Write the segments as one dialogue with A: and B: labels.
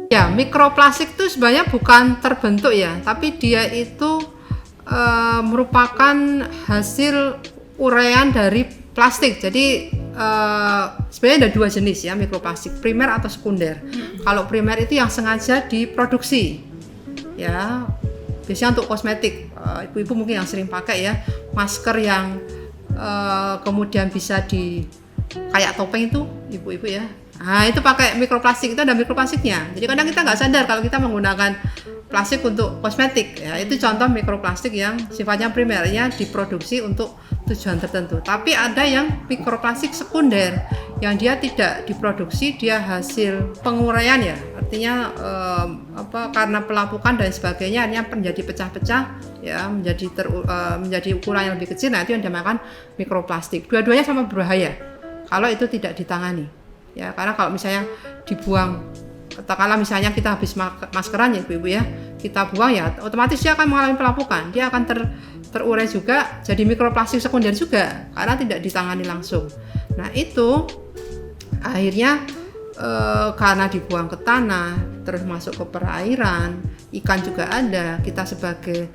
A: Ya, mikroplastik itu sebenarnya bukan terbentuk ya, tapi dia itu merupakan hasil uraian dari plastik. Jadi sebenarnya ada dua jenis ya mikroplastik, primer atau sekunder. Kalau primer itu yang sengaja diproduksi, ya biasanya untuk kosmetik. Ibu-ibu mungkin yang sering pakai ya, masker yang kemudian bisa kayak topeng itu, ibu-ibu ya. Nah itu pakai mikroplastik, itu ada mikroplastiknya. Jadi kadang kita nggak sadar kalau kita menggunakan plastik untuk kosmetik ya, itu contoh mikroplastik yang sifatnya primernya diproduksi untuk tujuan tertentu. Tapi ada yang mikroplastik sekunder yang dia tidak diproduksi, dia hasil penguraian ya, artinya karena pelapukan dan sebagainya hanya menjadi pecah-pecah ya, menjadi ukuran yang lebih kecil. Nah itu yang dinamakan mikroplastik. Dua-duanya sama berbahaya kalau itu tidak ditangani ya, karena kalau misalnya dibuang, katakanlah misalnya kita habis maskeran ya ibu-ibu ya, kita buang ya otomatis dia akan mengalami pelapukan, dia akan terurai juga jadi mikroplastik sekunder juga karena tidak ditangani langsung. Nah itu akhirnya karena dibuang ke tanah terus masuk ke perairan, ikan juga ada, kita sebagai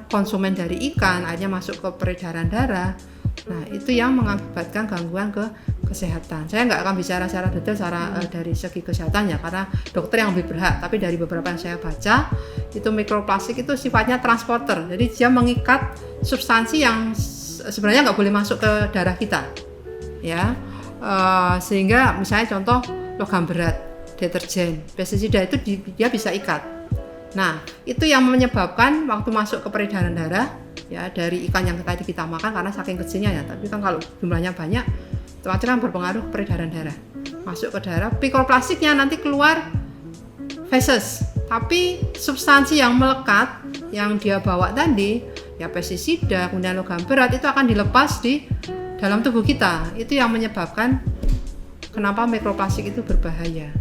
A: konsumen dari ikan akhirnya masuk ke peredaran darah. Nah itu yang mengakibatkan gangguan ke kesehatan. Saya nggak akan bicara secara detail dari segi kesehatannya karena dokter yang lebih berhak, tapi dari beberapa yang saya baca itu mikroplastik itu sifatnya transporter, jadi dia mengikat substansi yang sebenarnya nggak boleh masuk ke darah kita ya, sehingga misalnya contoh logam berat, deterjen, pestisida itu dia bisa ikat. Nah itu yang menyebabkan waktu masuk ke peredaran darah ya, dari ikan yang tadi kita makan karena saking kecilnya ya, tapi kan kalau jumlahnya banyak otomatis kan berpengaruh ke peredaran darah, masuk ke darah, mikroplastiknya nanti keluar feses, tapi substansi yang melekat yang dia bawa tadi ya, pestisida kemudian logam berat itu akan dilepas di dalam tubuh kita. Itu yang menyebabkan kenapa mikroplastik itu berbahaya.